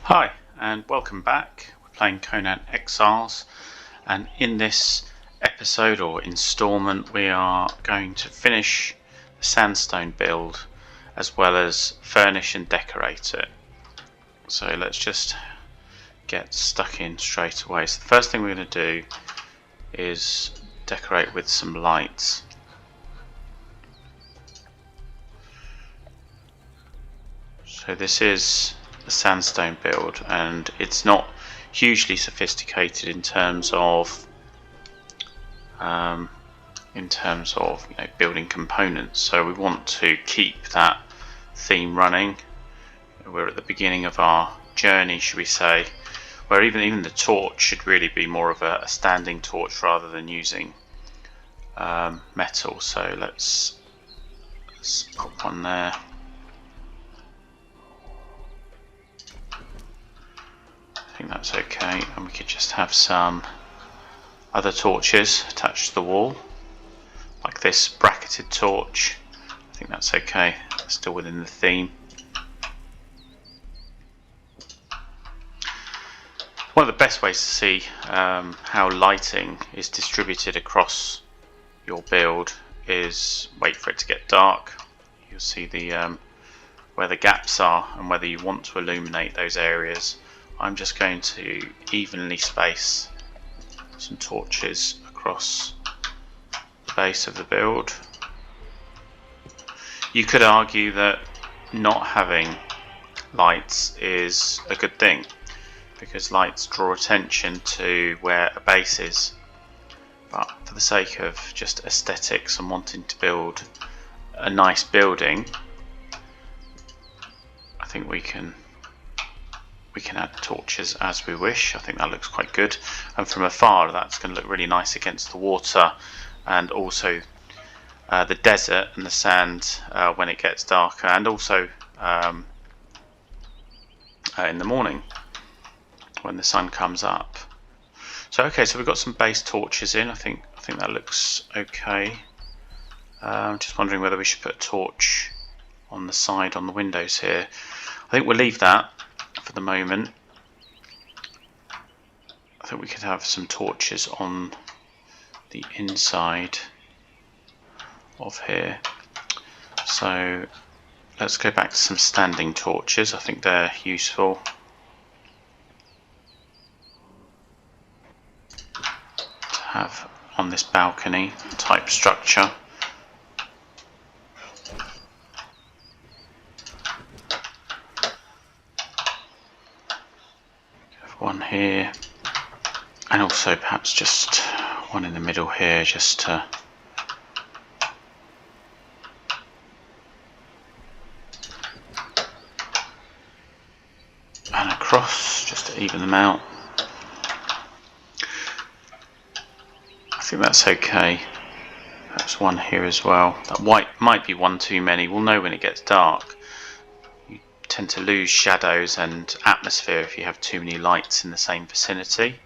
Hi and welcome back. We're playing Conan Exiles, and in this episode or installment we are going to finish the Sandstone build as well as furnish and decorate it. So let's just get stuck in straight away. So the first thing we're going to do is decorate with some lights. So this is the Sandstone build, and it's not hugely sophisticated in terms of building components. So we want to keep that theme running. We're at the beginning of our journey, should we say, where even the torch should really be more of a standing torch rather than using metal. So let's put one there. I think that's okay, and we could just have some other torches attached to the wall, like this bracketed torch. I think that's okay, that's still within the theme. One of the best ways to see how lighting is distributed across your build is wait for it to get dark. You'll see the where the gaps are and whether you want to illuminate those areas. I'm just going to evenly space some torches across the base of the build. You could argue that not having lights is a good thing, because lights draw attention to where a base is. But for the sake of just aesthetics and wanting to build a nice building, I think we can add torches as we wish. I think that looks quite good, and from afar that's going to look really nice against the water and also the desert and the sand when it gets darker, and also in the morning when the sun comes up. So okay, so we've got some base torches in. I think that looks okay. Just wondering whether we should put a torch on the side on the windows here. I think we'll leave that for the moment. I think we could have some torches on the inside of here. So let's go back to some standing torches. I think they're useful. To have on this balcony type structure. One here, and also perhaps just one in the middle here, just to and across, just to even them out. I think that's okay. Perhaps one here as well. That white might be one too many. We'll know when it gets dark. Tend to lose shadows and atmosphere if you have too many lights in the same vicinity.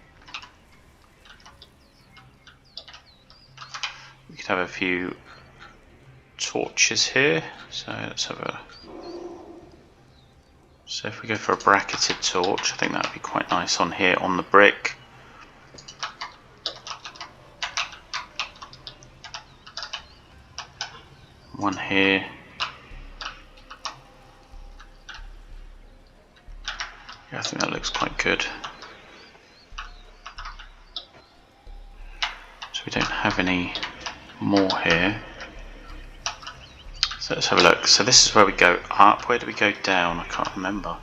We could have a few torches here, so let's have a. So if we go for a bracketed torch, I think that would be quite nice on here on the brick. One here. Yeah, I think that looks quite good. So we don't have any more here. So let's have a look. So this is where we go up. Where do we go down? I can't remember.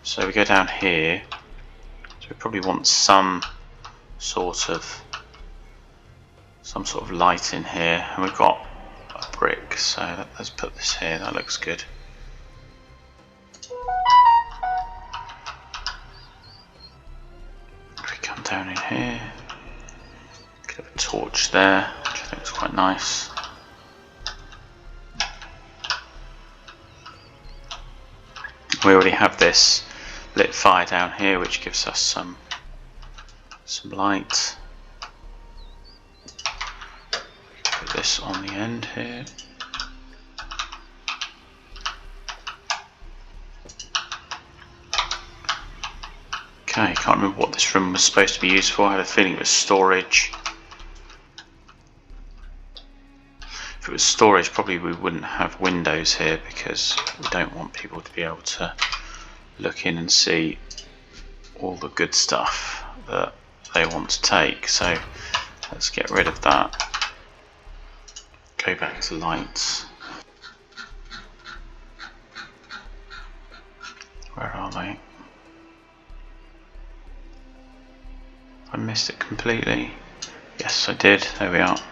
So we go down here. So we probably want some sort of light in here. And we've got a brick. So let's put this here. That looks good. Down in here, could have a torch there, which I think is quite nice. We already have this lit fire down here, which gives us some light. Put this on the end here. Okay, can't remember what this room was supposed to be used for. I had a feeling it was storage. If it was storage, probably we wouldn't have windows here because we don't want people to be able to look in and see all the good stuff that they want to take. So let's get rid of that. Go back to lights. Where are they? I missed it completely. Yes, I did. There we are. So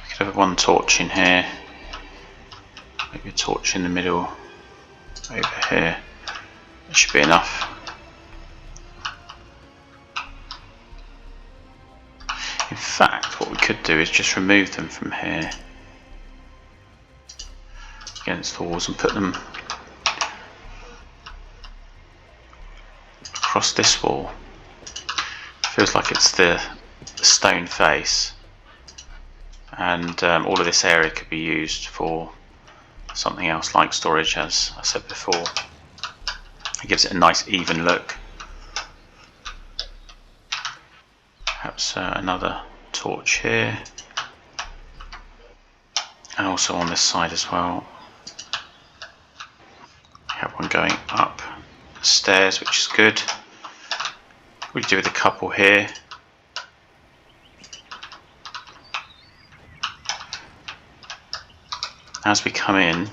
we could have one torch in here. Maybe a torch in the middle over here. That should be enough. In fact, what we could do is just remove them from here against the walls and put them across this wall. Feels like it's the stone face, and all of this area could be used for something else like storage, as I said before. It gives it a nice even look. Perhaps another torch here, and also on this side as well. We have one going up the stairs, which is good. We do with a couple here. As we come in,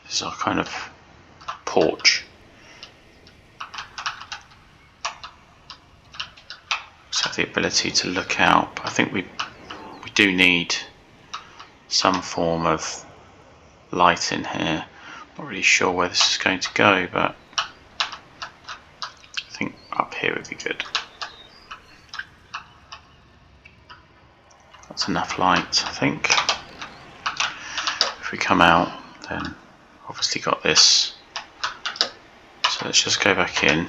this is our kind of porch. So have the ability to look out. But I think we do need some form of light in here. Not really sure where this is going to go, but I think up here would be good. That's enough light, I think. If we come out, then obviously got this. So let's just go back in.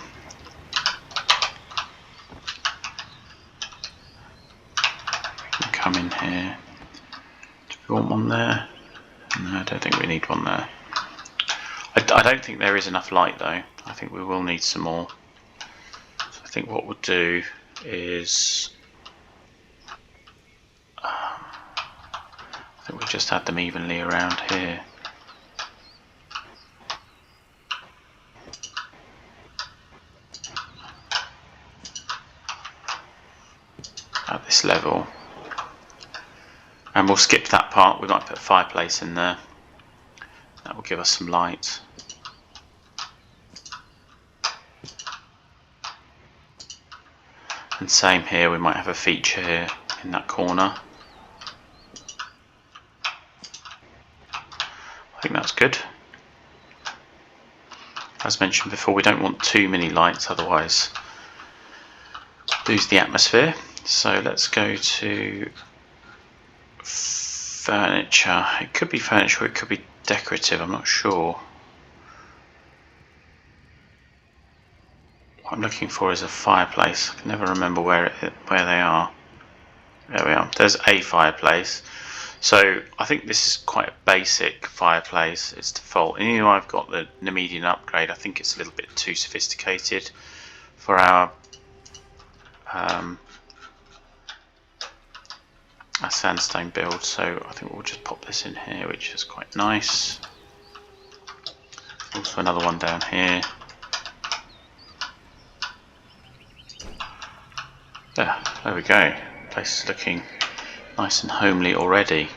We can come in here. Do we want one there? No, I don't think we need one there. I don't think there is enough light though. I think we will need some more. So I think what we'll do is I think we'll just add them evenly around here. At this level. And we'll skip that part. We might put a fireplace in there. That will give us some light. And same here, we might have a feature here in that corner. I think that's good. As mentioned before, we don't want too many lights, otherwise lose the atmosphere. So let's go to furniture. It could be furniture, or it could be decorative, I'm not sure. What I'm looking for is a fireplace. I can never remember where they are. There we are. There's a fireplace. So I think this is quite a basic fireplace. It's default. And even though I've got the median upgrade, I think it's a little bit too sophisticated for our sandstone build. So I think we'll just pop this in here, which is quite nice. Also another one down here. Yeah, there we go. The place is looking nice and homely already.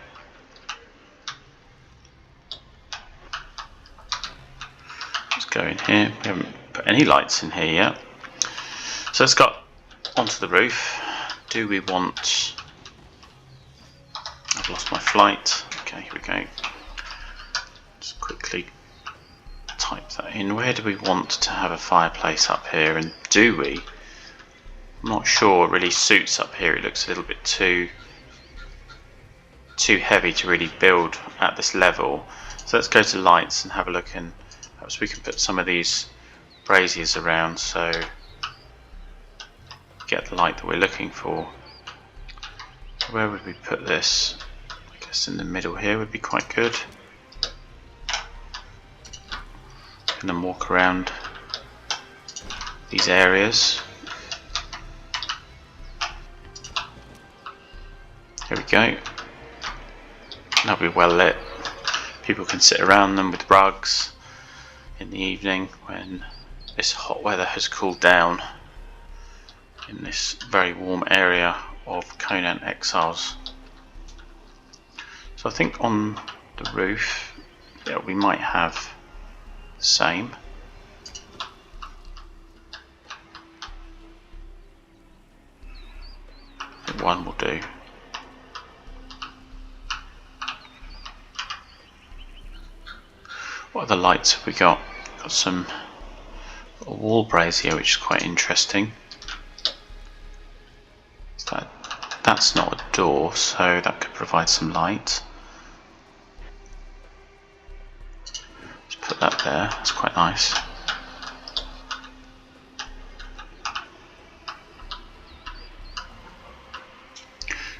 Let's go in here. We haven't put any lights in here yet. So let's go onto the roof. Do we want... I've lost my flight. Okay, here we go. Just quickly type that in. Where do we want to have a fireplace up here, and do we? I'm not sure it really suits up here. It looks a little bit too heavy to really build at this level. So let's go to lights and have a look, and perhaps we can put some of these braziers around so get the light that we're looking for. Where would we put this? I guess in the middle here would be quite good. And then walk around these areas. There we go. That'll be well lit. People can sit around them with rugs in the evening when this hot weather has cooled down in this very warm area of Conan Exiles. So I think on the roof, yeah, we might have the same. I think one will do. What other lights have we got? Got some wall brazier, which is quite interesting. That's not a door, so that could provide some light. Let's put that there, that's quite nice.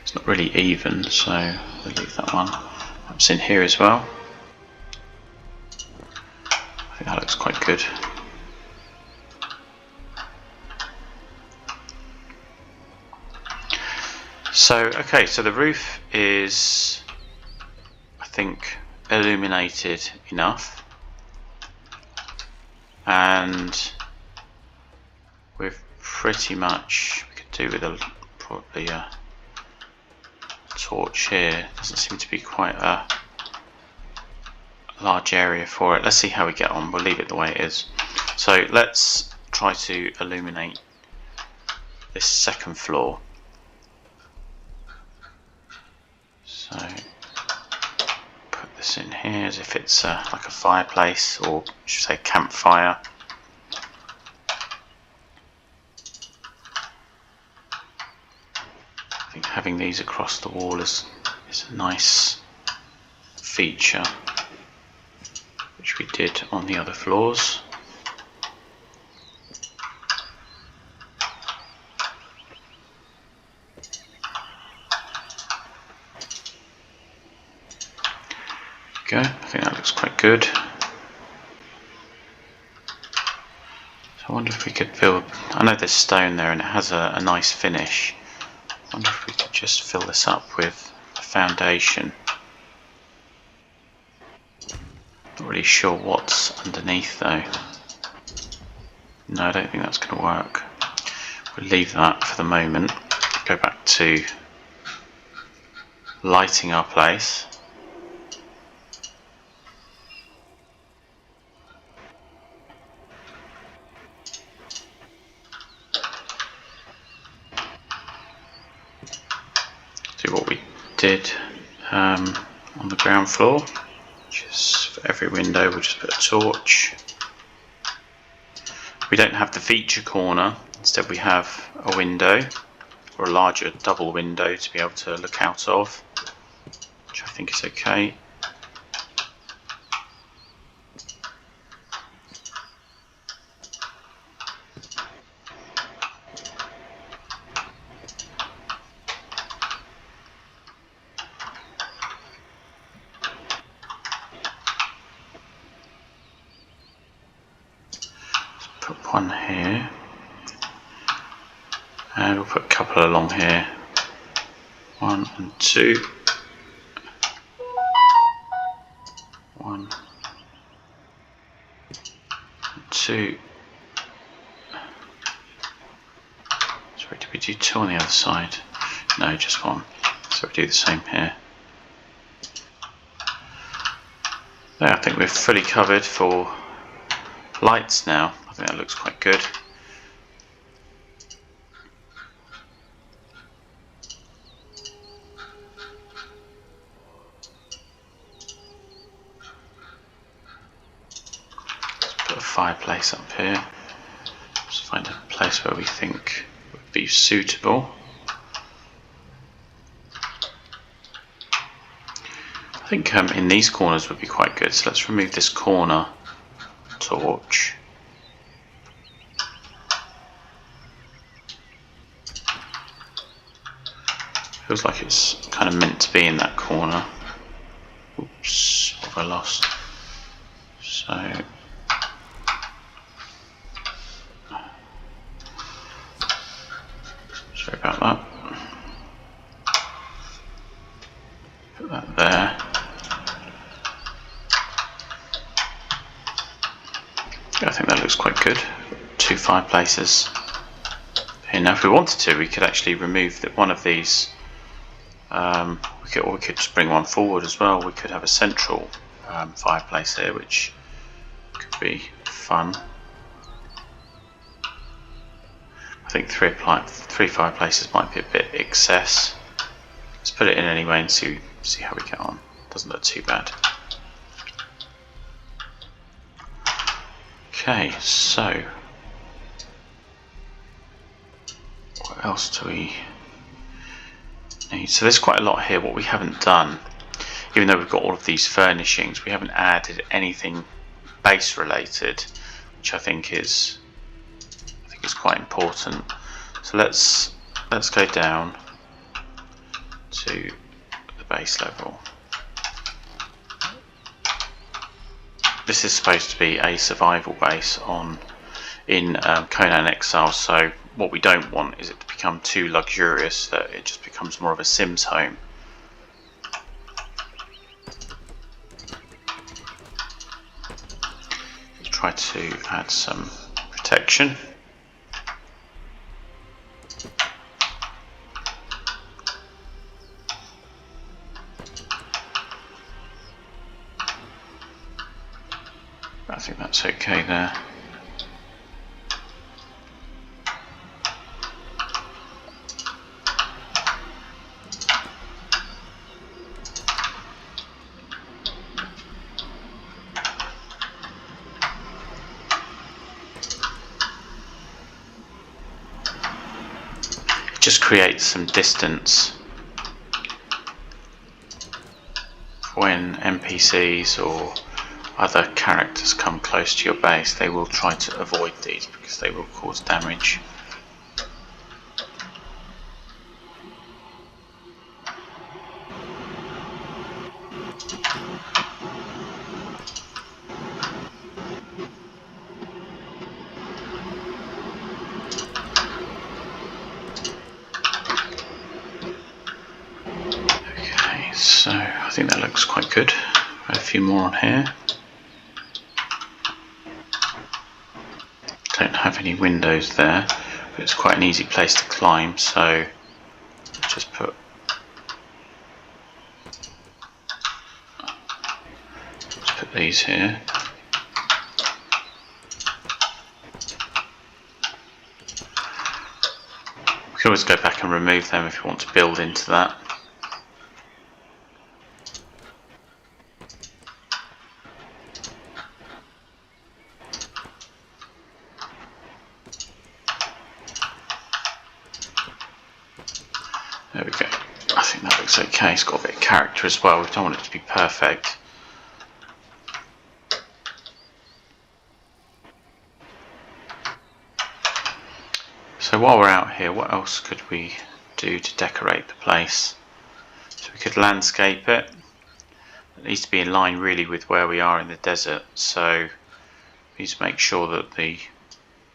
It's not really even, so we'll leave that one. Perhaps in here as well. I think that looks quite good. So, okay, so the roof is, I think, illuminated enough, and we've pretty much, we could do with probably a torch here. Doesn't seem to be quite a large area for it. Let's see how we get on. We'll leave it the way it is. So let's try to illuminate this second floor. So put this in here as if it's like a fireplace, or I should say campfire. I think having these across the wall is a nice feature, which we did on the other floors. Go. I think that looks quite good. So I wonder if we could build, I know there's stone there and it has a nice finish. I wonder if we could just fill this up with a foundation. Not really sure what's underneath though. No, I don't think that's going to work. We'll leave that for the moment. Go back to lighting our place. Do what we did on the ground floor, which is for every window we'll just put a torch. We don't have the feature corner, instead we have a window, or a larger double window to be able to look out of, which I think is okay. Put one here, and we'll put a couple along here. 1 and 2. 1 and 2. Sorry, did we do 2 on the other side? No, just 1. So we do the same here. There, I think we're fully covered for lights now. I think that looks quite good. Let's put a fireplace up here. Let's find a place where we think would be suitable. I think in these corners would be quite good. So let's remove this corner torch. Feels like it's kind of meant to be in that corner. Oops, what have I lost? So Sorry about that. Put that there. I think that looks quite good. 2 fireplaces. And now if we wanted to, we could actually remove one of these. We could just bring one forward as well. We could have a central fireplace here, which could be fun. I think three fireplaces might be a bit excess. Let's put it in anyway and see how we get on. Doesn't look too bad. Okay, so what else do we need? So there's quite a lot here. What we haven't done, even though we've got all of these furnishings, we haven't added anything base related, which I think is quite important. So let's go down to the base level. This is supposed to be a survival base in Conan Exiles, so what we don't want is it to become too luxurious that it just becomes more of a Sims home. Try to add some protection. I think that's okay there. It just creates some distance when NPCs or other characters come close to your base. They will try to avoid these because they will cause damage. Okay, so I think that looks quite good. Add a few more on here. Don't have any windows there, but it's quite an easy place to climb, so just put these here. We can always go back and remove them if you want to build into that. There we go. I think that looks okay. It's got a bit of character as well. We don't want it to be perfect. So while we're out here, what else could we do to decorate the place? So we could landscape it. It needs to be in line really with where we are in the desert. So we need to make sure that the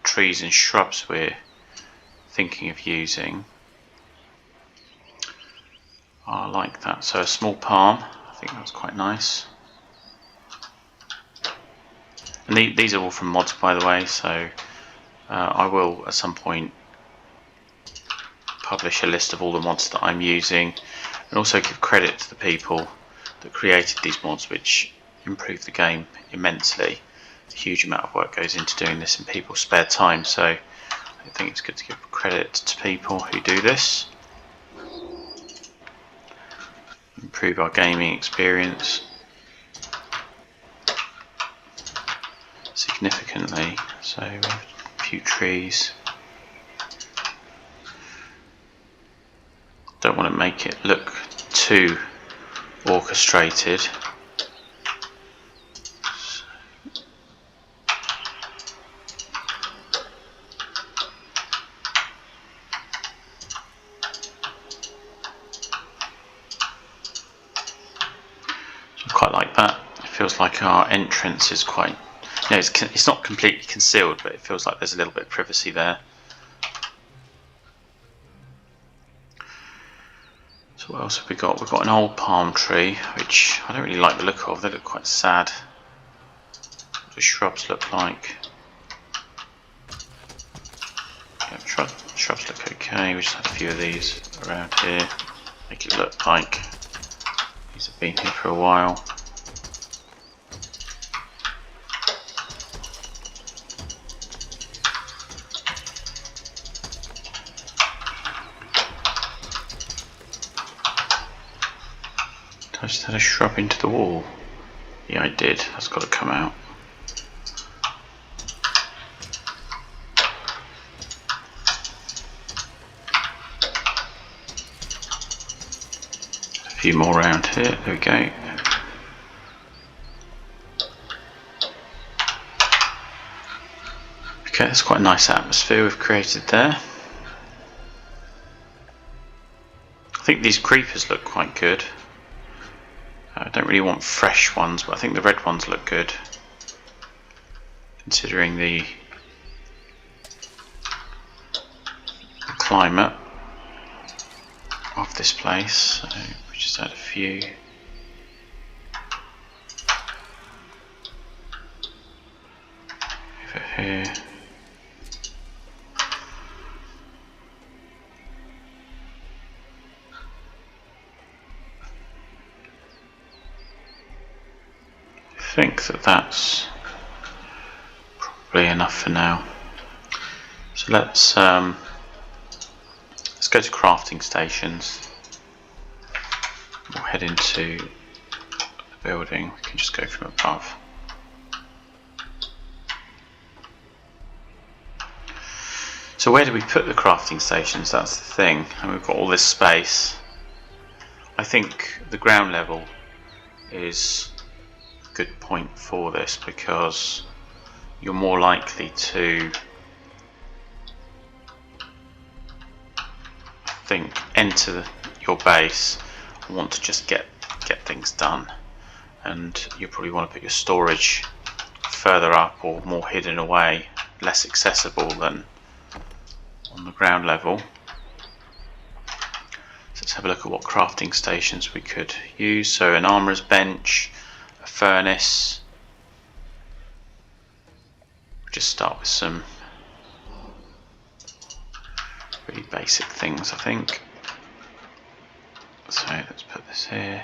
trees and shrubs we're thinking of using are like that. So a small palm, I think that's quite nice. And these are all from mods, by the way, so I will at some point publish a list of all the mods that I'm using, and also give credit to the people that created these mods, which improve the game immensely. A huge amount of work goes into doing this in people's spare time, so I think it's good to give credit to people who do this. Improve our gaming experience significantly. So we have a few trees. Don't want to make it look too orchestrated. Quite like that. It feels like our entrance is quite, you know, it's not completely concealed, but it feels like there's a little bit of privacy there. So what else have we got? We've got an old palm tree, which I don't really like the look of. They look quite sad. What do shrubs look like? Yeah, shrubs look okay. We just had a few of these around here. Make it look like these have been here for a while. I just had a shrub into the wall. Yeah, I did. That's got to come out. A few more around here. There we go. Okay, that's quite a nice atmosphere we've created there. I think these creepers look quite good. I don't really want fresh ones, but I think the red ones look good, considering the climate of this place. So we just had a few. Over here. I think that's probably enough for now. So let's go to crafting stations. We'll head into the building. We can just go from above. So where do we put the crafting stations? That's the thing. And we've got all this space. I think the ground level is good point for this, because you're more likely to, I think, enter your base and want to just get things done, and you probably want to put your storage further up or more hidden away, less accessible than on the ground level. So let's have a look at what crafting stations we could use. So an armourer's bench, a furnace. We'll just start with some really basic things, I think. So let's put this here.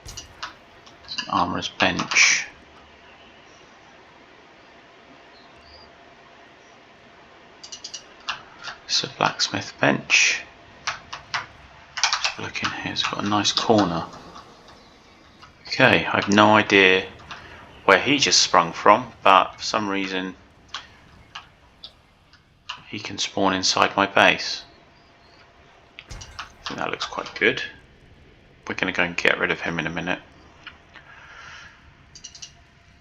It's an armourer's bench. It's a blacksmith bench. Just look in here, it's got a nice corner. Okay, I have no idea where he just sprung from, but for some reason he can spawn inside my base. I think that looks quite good. We're going to go and get rid of him in a minute.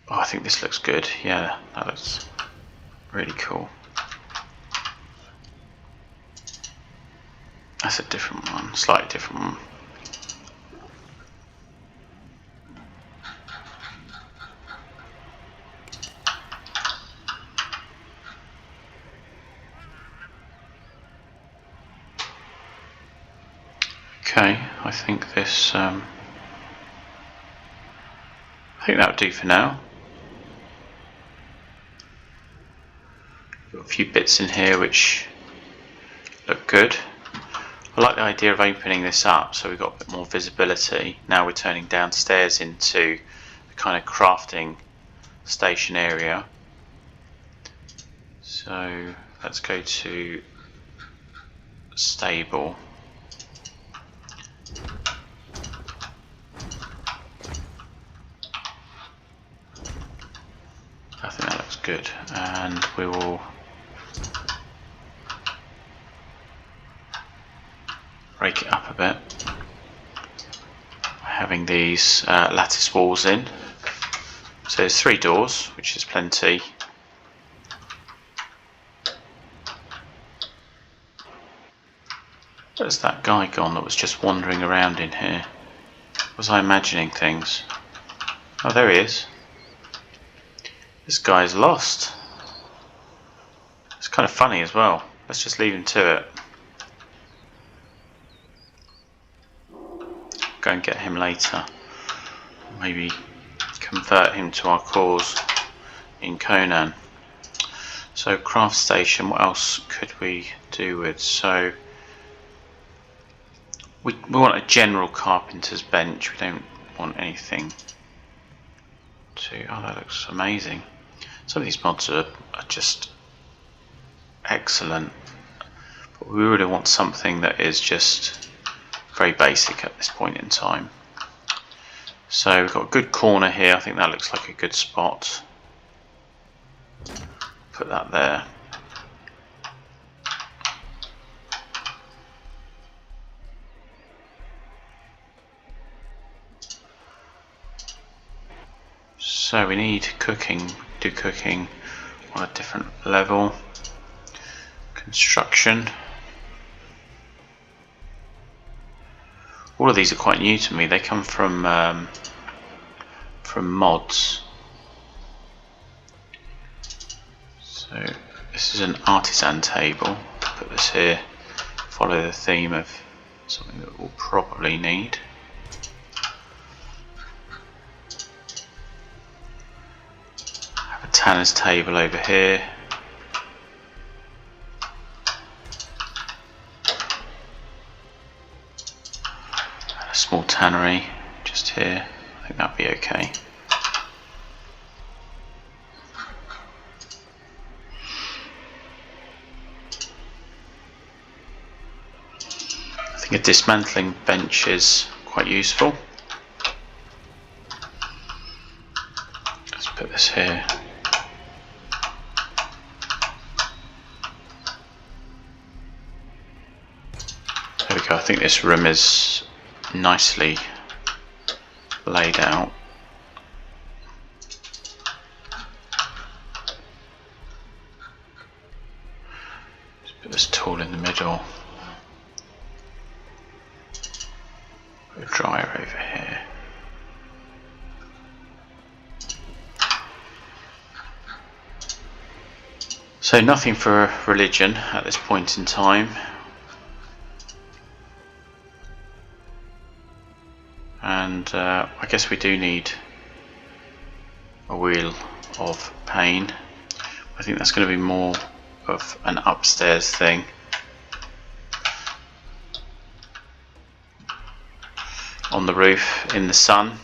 Oh, I think this looks good. Yeah, that looks really cool. That's a different one, slightly different one. Okay, I think this. I think that would do for now. Got a few bits in here which look good. I like the idea of opening this up so we've got a bit more visibility. Now we're turning downstairs into a kind of crafting station area. So let's go to stable. I think that looks good, and we will break it up a bit by having these lattice walls in. So there's 3 doors, which is plenty. Where's that guy gone that was just wandering around in here? Was I imagining things? Oh, there he is. This guy's lost. It's kind of funny as well. Let's just leave him to it. go and get him later. Maybe convert him to our cause in Conan. So craft station, what else could we do with? So we want a general carpenter's bench. We don't want anything to... Oh, that looks amazing. Some of these mods are just excellent, but we really want something that is just very basic at this point in time. So we've got a good corner here. I think that looks like a good spot. Put that there. So we need cooking. Do cooking on a different level. Construction. All of these are quite new to me. They come from mods. So this is an artisan table. Put this here. Follow the theme of something that we'll probably need. Have a tanner's table over here. And a small tannery just here. I think that'd be okay. I think a dismantling bench is quite useful. Let's put this here. There we go. I think this room is nicely laid out. Let's put this tool in the middle. Put a dryer over here. So nothing for religion at this point in time. And I guess we do need a wheel of pain. I think that's going to be more of an upstairs thing. On the roof in the sun.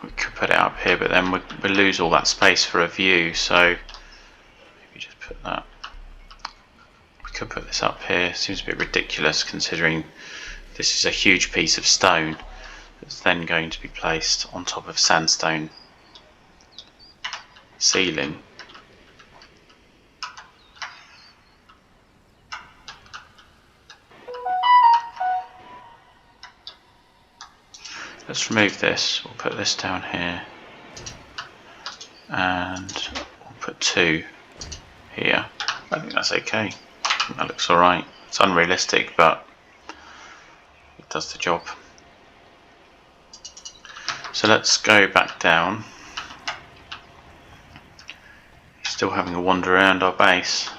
We could put it up here, but then we lose all that space for a view, so maybe just put that. Could put this up here. Seems a bit ridiculous considering this is a huge piece of stone that's then going to be placed on top of sandstone ceiling. Let's remove this. We'll put this down here and we'll put 2 here. I think that's okay. That looks alright. It's unrealistic, but it does the job. So let's go back down. Still having a wander around our base.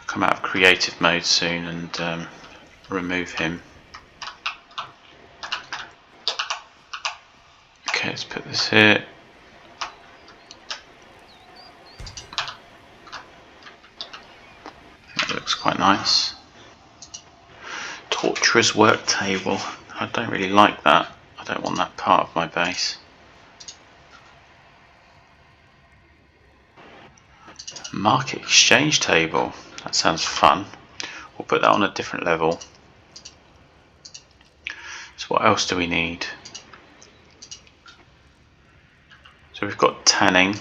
Come out of creative mode soon and remove him. Okay, let's put this here. Looks quite nice. Torturer's work table. I don't really like that. I don't want that part of my base. Market exchange table. That sounds fun. We'll put that on a different level. So what else do we need? So we've got tanning.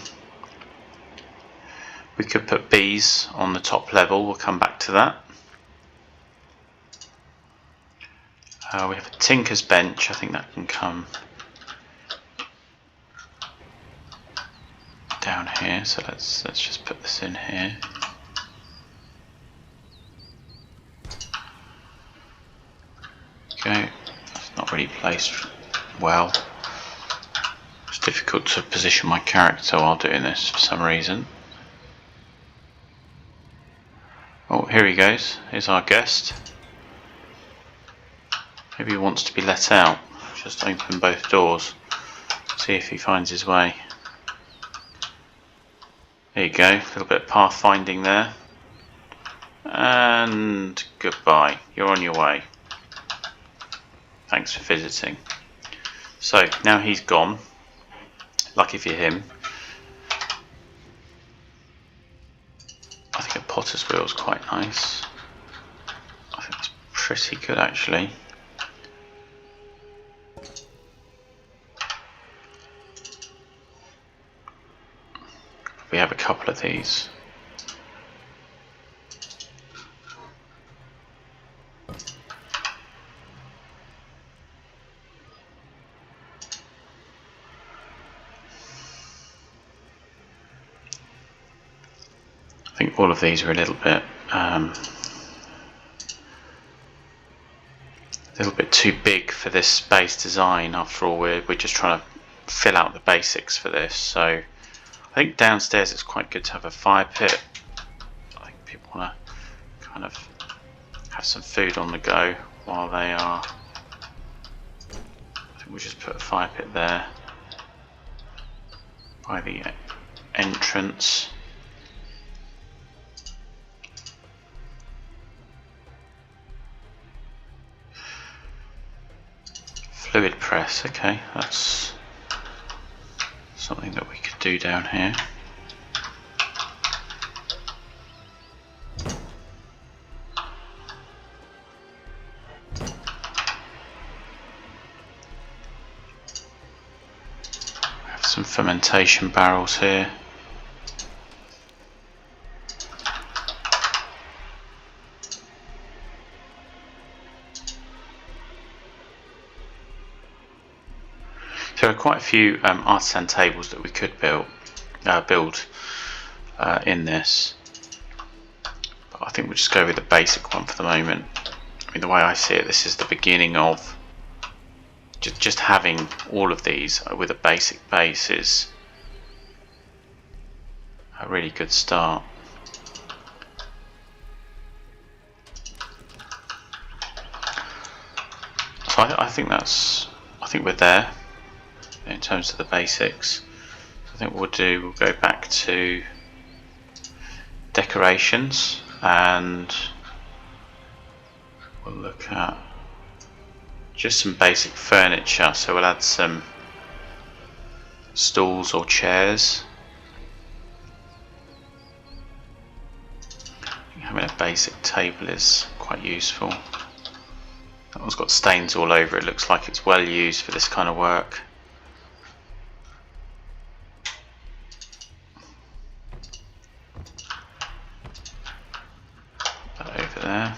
We could put bees on the top level, we'll come back to that. We have a tinker's bench, I think that can come down here, so let's just put this in here. Okay, it's not really placed well. Just difficult to position my character while doing this for some reason. Oh, here he goes. Here's our guest. Maybe he wants to be let out. Just open both doors. See if he finds his way. There you go. A little bit of pathfinding there. And goodbye. You're on your way. Thanks for visiting. So now he's gone. Lucky for him. I think a potter's wheel is quite nice. I think it's pretty good actually. We have a couple of these. I think all of these are a little bit too big for this base design. After all, we're just trying to fill out the basics for this. So I think downstairs it's quite good to have a fire pit. I think people want to kind of have some food on the go while they are. I think we'll just put a fire pit there by the entrance. Fluid press, okay, that's something that we could do down here. We have some fermentation barrels here. There are quite a few artisan tables that we could build in this, but I think we'll just go with the basic one for the moment. I mean, the way I see it, this is the beginning of just having all of these with a basic base is a really good start. So I think we're there in terms of the basics. I think what we'll go back to decorations and we'll look at just some basic furniture. So we'll add some stools or chairs. I think having a basic table is quite useful. That one's got stains all over it. Looks like it's well used for this kind of work. There,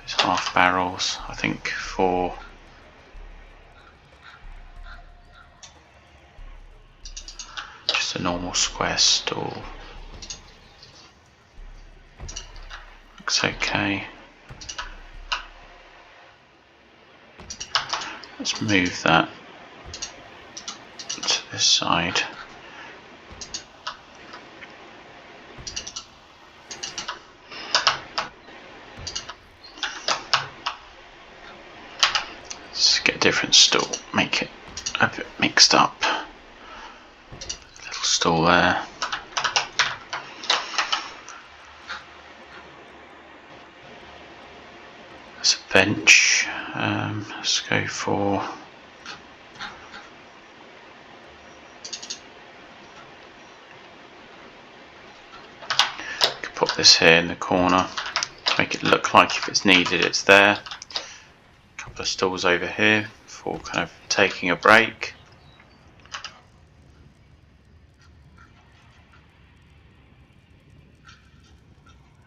those half barrels, I think for just a normal square stool looks okay. Let's move that to this side. Different stool, make it a bit mixed up. Little stool there. There's a bench. Let's go for could put this here in the corner to make it look like if it's needed it's there. The stools over here for kind of taking a break.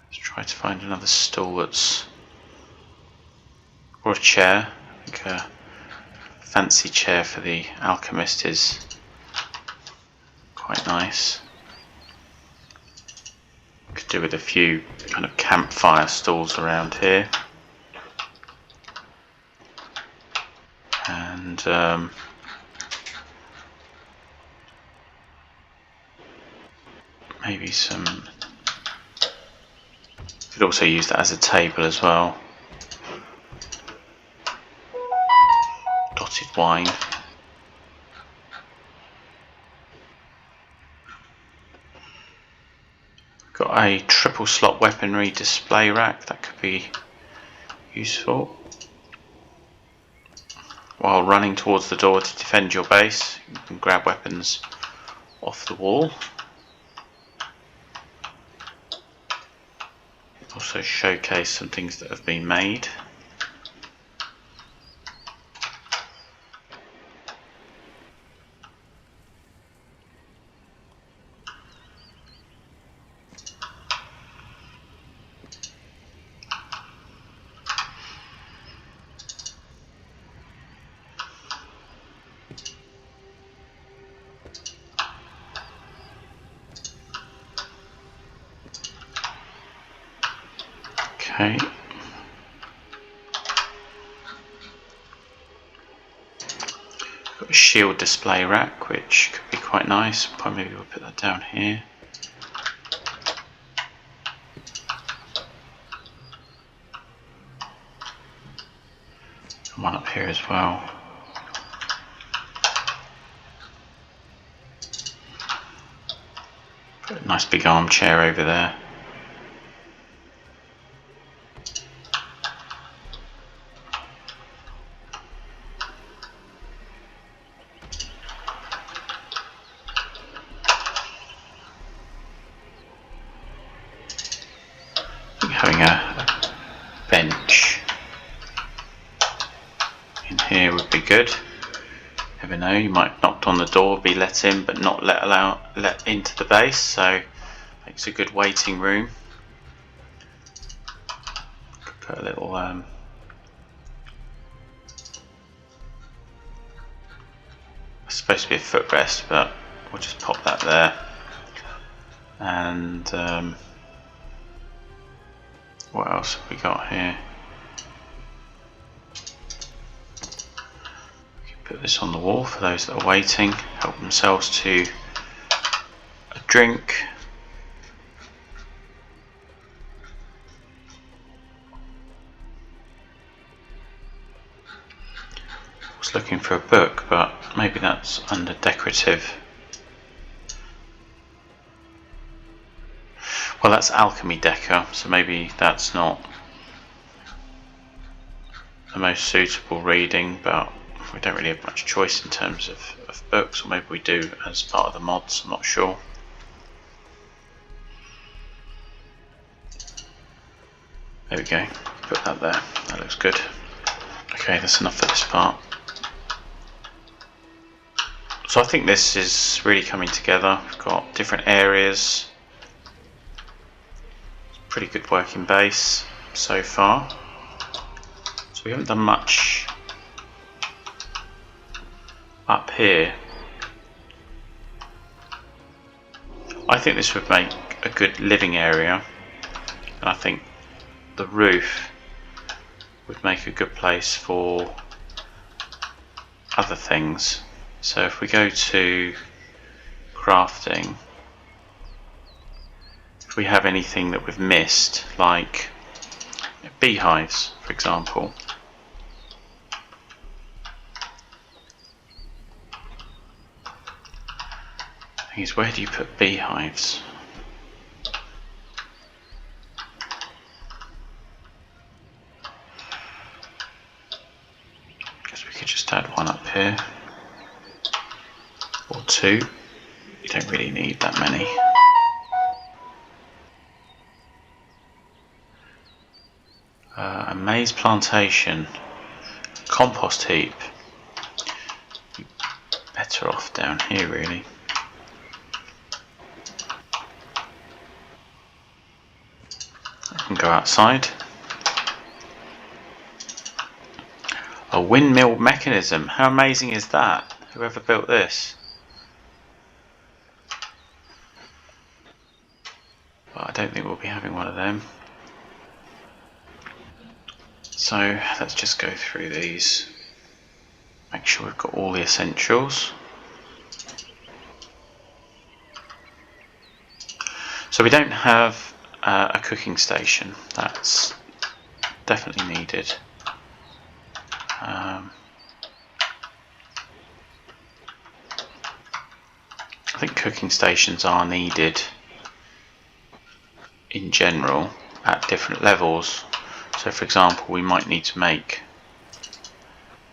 Let's try to find another stool that's or a chair. I think a fancy chair for the alchemist is quite nice. Could do with a few kind of campfire stools around here. And maybe some. Could also use that as a table as well. Dotted wine. Got a triple slot weaponry display rack that could be useful. While running towards the door to defend your base, you can grab weapons off the wall. Also showcase some things that have been made. Okay. Got a shield display rack, which could be quite nice. Probably maybe we'll put that down here. And one up here as well. Put a nice big armchair over there. Having a bench in here would be good. Never know, you might knock on the door, be let in, but not let into the base. So makes a good waiting room. Could put a little it's supposed to be a footrest, but we'll just pop that there. And what else have we got here? We can put this on the wall for those that are waiting, help themselves to a drink. I was looking for a book, but maybe that's under decorative. Well, that's alchemy decor, so maybe that's not the most suitable reading, but we don't really have much choice in terms of books, or maybe we do as part of the mods, I'm not sure. There we go, put that there, that looks good. Okay, that's enough for this part. So I think this is really coming together. We've got different areas. Pretty good working base so far. So we haven't done much up here. I think this would make a good living area, and I think the roof would make a good place for other things. So if we go to crafting, if we have anything that we've missed, like beehives, for example. The thing is, where do you put beehives? Guess we could just add one up here, or two. You don't really need that many. A maize plantation, compost heap. Better off down here, really. I can go outside. A windmill mechanism. How amazing is that? Whoever built this? But I don't think we'll be having one of them. So let's just go through these, make sure we've got all the essentials. So we don't have a cooking station. That's definitely needed. I think cooking stations are needed in general at different levels. So for example, we might need to make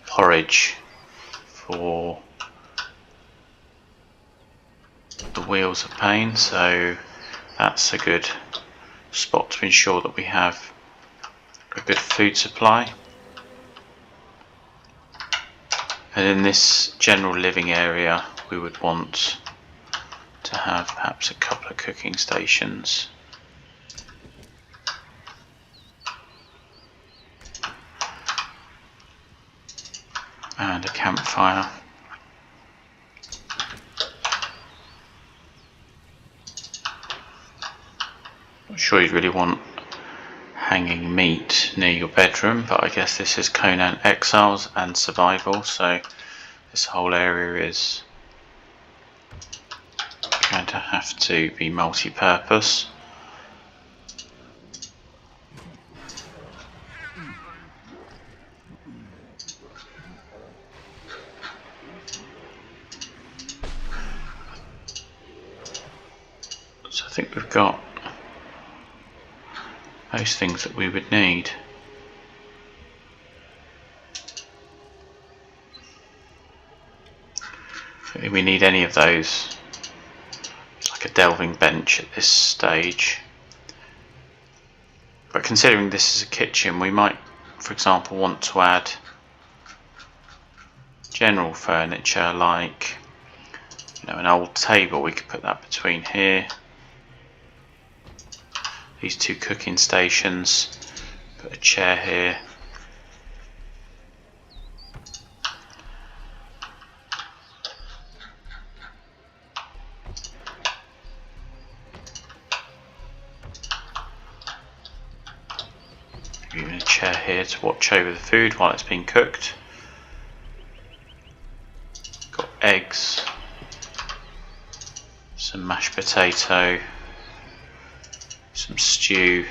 porridge for the Wheels of Pain, so that's a good spot to ensure that we have a good food supply. And in this general living area we would want to have perhaps a couple of cooking stations. And a campfire. Not sure you'd really want hanging meat near your bedroom, but I guess this is Conan Exiles and survival, so this whole area is going to have to be multi-purpose. So I think we've got most things that we would need. I don't think we need any of those. It's like a delving bench at this stage. But considering this is a kitchen, we might, for example, want to add general furniture like, an old table. We could put that between here. These two cooking stations. Put a chair here. Even a chair here to watch over the food while it's being cooked. Got eggs, some mashed potato, some stew,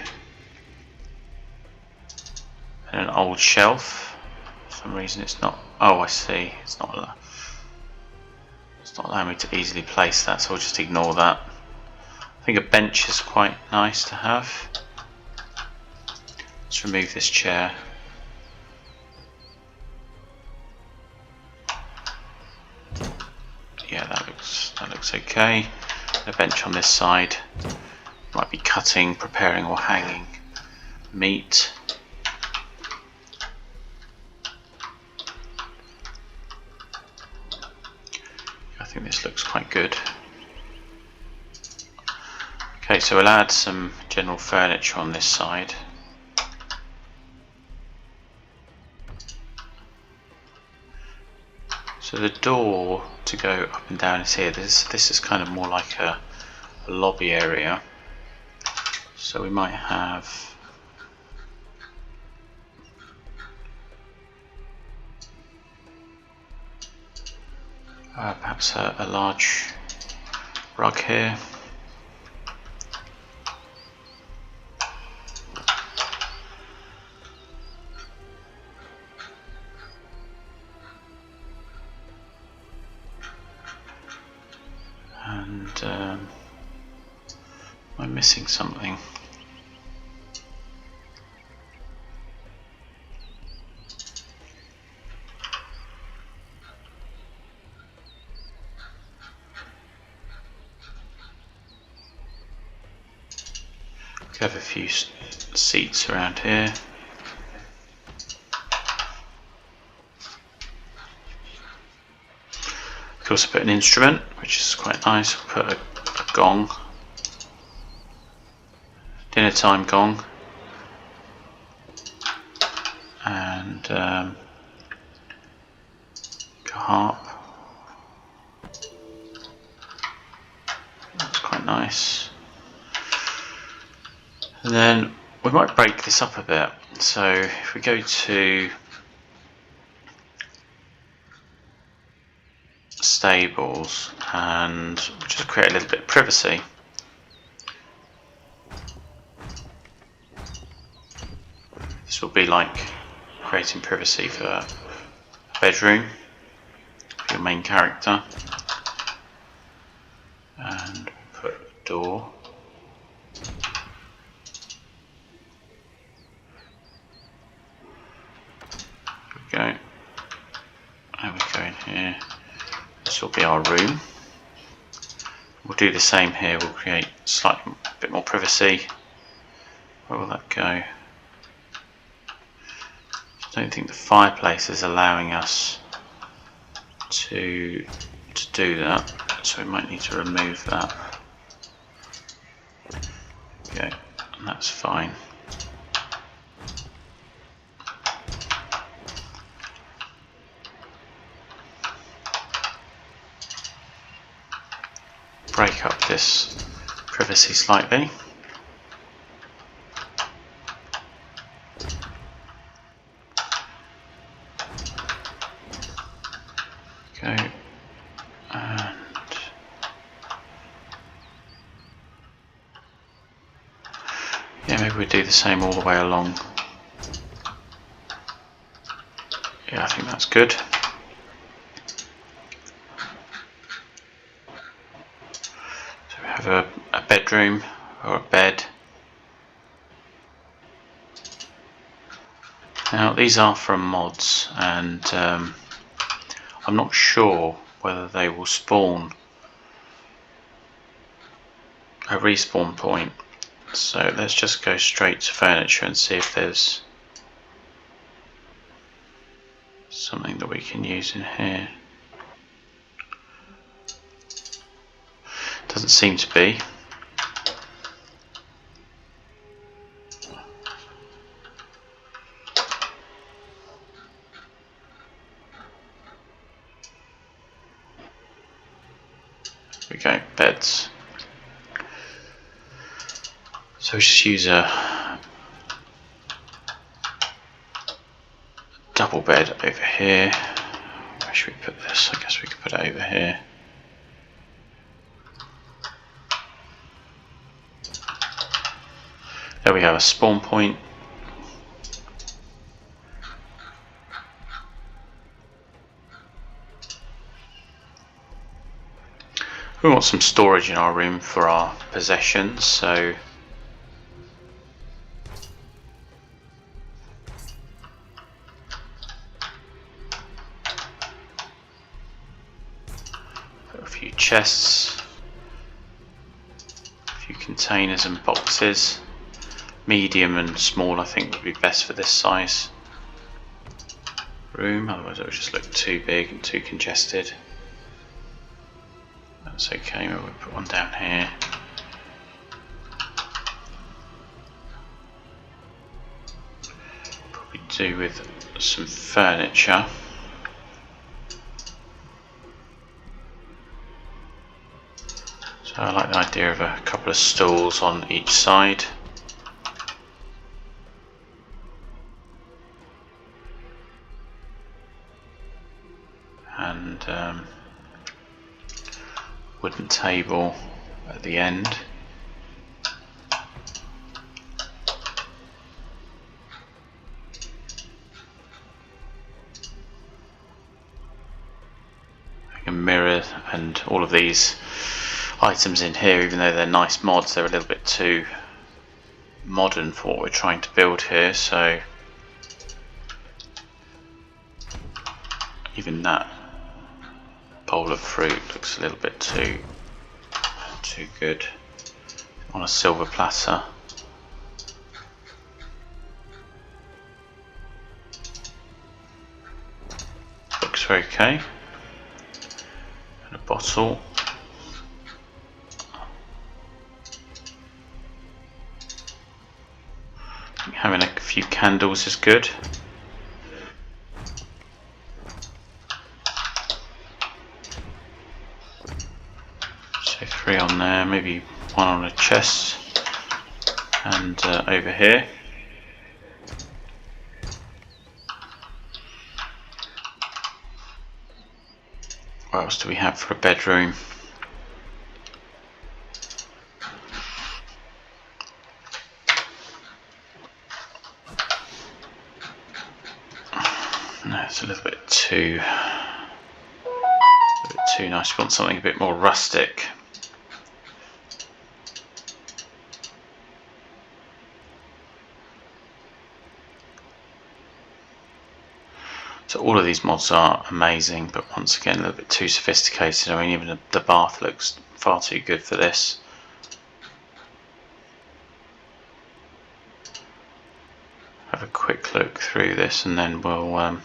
and an old shelf. For some reason it's not. Oh, I see. It's not allowing me to easily place that, so I'll just ignore that. I think a bench is quite nice to have. Let's remove this chair. Yeah, that looks okay. A bench on this side. Might be cutting, preparing, or hanging meat. I think this looks quite good. Okay, so we'll add some general furniture on this side. So the door to go up and down is here. This is kind of more like a lobby area. So we might have perhaps a large rug here. And am I missing something? We have a few seats around here. We can also put an instrument, which is quite nice. We'll put a gong, dinner time gong, and a harp. That's quite nice. And then we might break this up a bit. So if we go to stables and just create a little bit of privacy. This will be like creating privacy for a bedroom for your main character. And put a door. There we go. And we go in here. This will be our room. We'll do the same here. We'll create slightly a bit more privacy. Where will that go? I don't think the fireplace is allowing us to do that, so we might need to remove that. Okay, and that's fine. Break up this privacy slightly. Okay, and yeah, maybe we do the same all the way along. Yeah, I think that's good. So we have a bedroom or a bed. Now these are from mods, and I'm not sure whether they will spawn a respawn point. So let's just go straight to furniture and see if there's something that we can use in here. Doesn't seem to be. There we go, beds. So we just use a double bed over here. Where should we put this? I guess we could put it over here. There we have a spawn point. We want some storage in our room for our possessions, so put a few chests, a few containers and boxes. Medium and small I think would be best for this size room, otherwise it would just look too big and too congested. That's okay, maybe we'll put one down here. Probably do with some furniture. So I like the idea of a couple of stools on each side. And wooden table at the end. A mirror, and all of these items in here, even though they're nice mods, they're a little bit too modern for what we're trying to build here, so even that bowl of fruit looks a little bit too good on a silver platter. Looks okay. And a bottle. I think having a few candles is good. So 3 on there, maybe 1 on a chest, and over here. What else do we have for a bedroom? No, it's a little bit too nice. You want something a bit more rustic. So all of these mods are amazing, but once again a little bit too sophisticated. I mean, even the bath looks far too good for this. Have a quick look through this and then we'll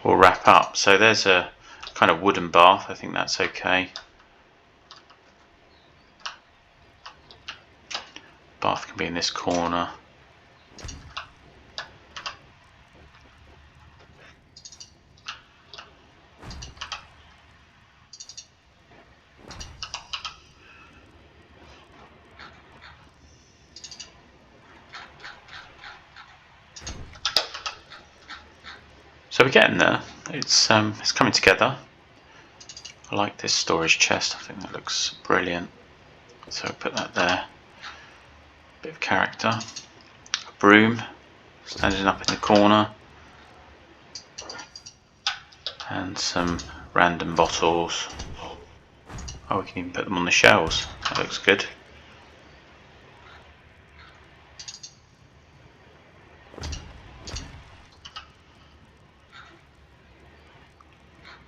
wrap up. So there's a kind of wooden bath. I think that's okay. Bath can be in this corner. So we're getting there. It's coming together. I like this storage chest. I think that looks brilliant. So I'll put that there. Bit of character. A broom standing up in the corner. And some random bottles. Oh, we can even put them on the shelves. That looks good.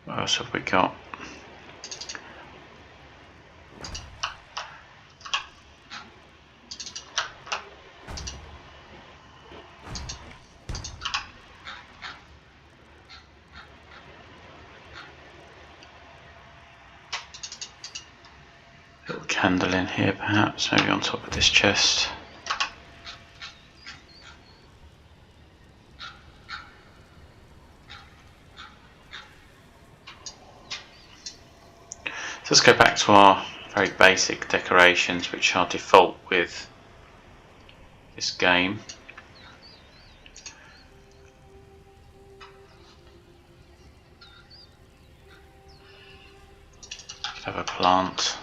What else have we got? Little candle in here perhaps, maybe on top of this chest. So let's go back to our very basic decorations, which are default with this game. Have a plant.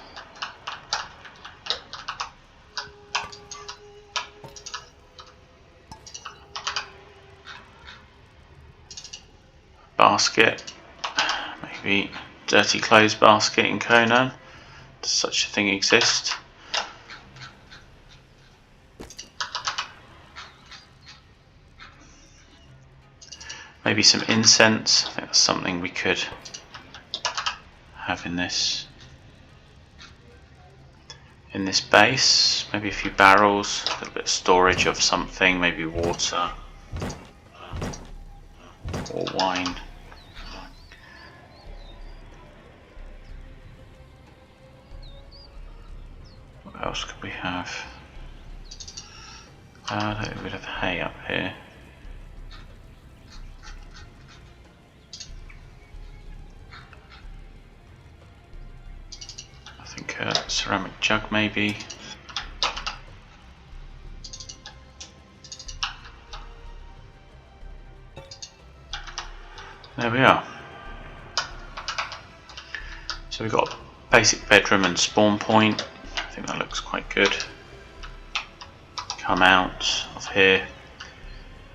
Basket, maybe dirty clothes basket in Conan. Does such a thing exist? Maybe some incense. I think that's something we could have in this base. Maybe a few barrels, a little bit of storage of something, maybe water or wine. What else could we have? A little bit of hay up here. I think a ceramic jug maybe. There we are. So we've got a basic bedroom and spawn point. I think that looks quite good. Come out of here,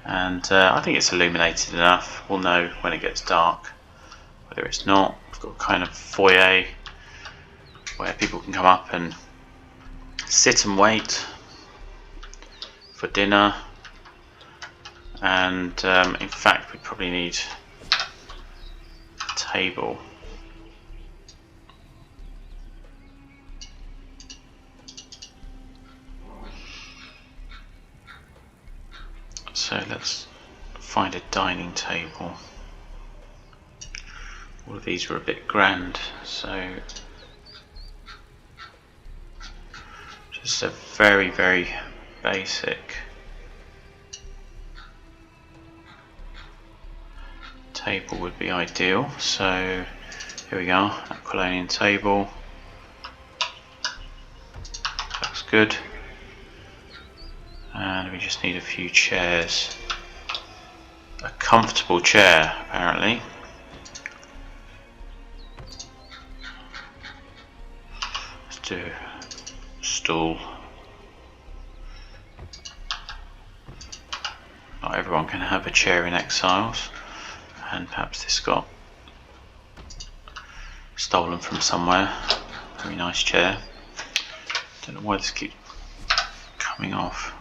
and I think it's illuminated enough. We'll know when it gets dark whether it's not. We've got a kind of foyer where people can come up and sit and wait for dinner, and in fact we probably need a table. So let's find a dining table. All of these were a bit grand, so just a very, very basic table would be ideal. So here we are, Aquilonian table. Looks good. And we just need a few chairs. A comfortable chair, apparently. Let's do a stool. Not everyone can have a chair in Exiles. and perhaps this got stolen from somewhere. Very nice chair. Don't know why this keeps coming off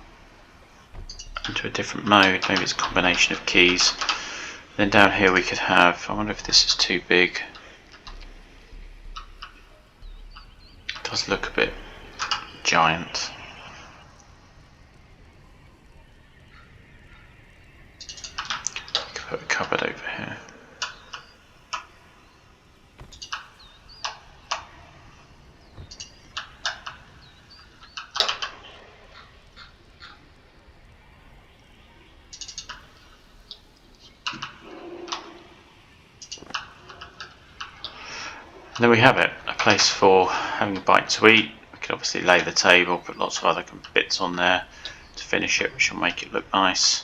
into a different mode. Maybe it's a combination of keys. Then down here we could have, I wonder if this is too big. It does look a bit giant. We could put a cupboard over here. And then we have it, a place for having a bite to eat. We could obviously lay the table, put lots of other bits on there to finish it, which will make it look nice.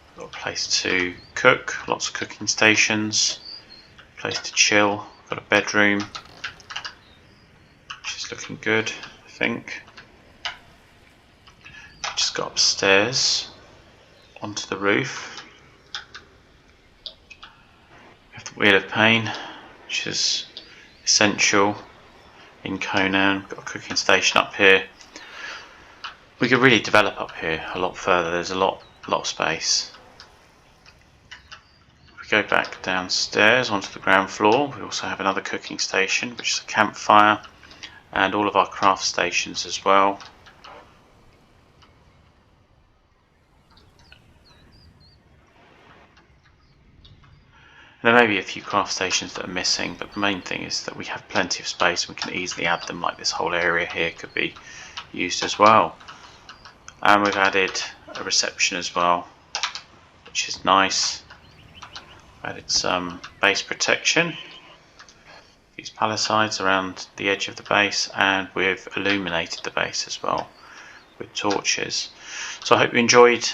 We've got a place to cook, lots of cooking stations, a place to chill, got a bedroom, which is looking good, I think. Just got upstairs onto the roof. We have the Wheel of Pain, which is essential in Conan. We've got a cooking station up here. We could really develop up here a lot further. There's a lot of space. If we go back downstairs onto the ground floor, we also have another cooking station, which is a campfire, and all of our craft stations as well. There may be a few craft stations that are missing, but the main thing is that we have plenty of space and we can easily add them, like this whole area here could be used as well. And we've added a reception as well, which is nice. We've added some base protection, these palisades around the edge of the base, and we've illuminated the base as well with torches. So I hope you enjoyed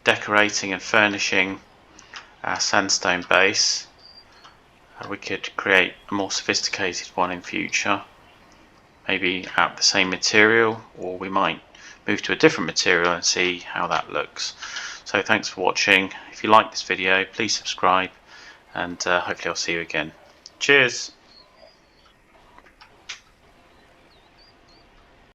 decorating and furnishing our sandstone base. We could create a more sophisticated one in future, maybe out of the same material, or we might move to a different material and see how that looks. So thanks for watching. If you like this video, please subscribe, and hopefully I'll see you again. Cheers!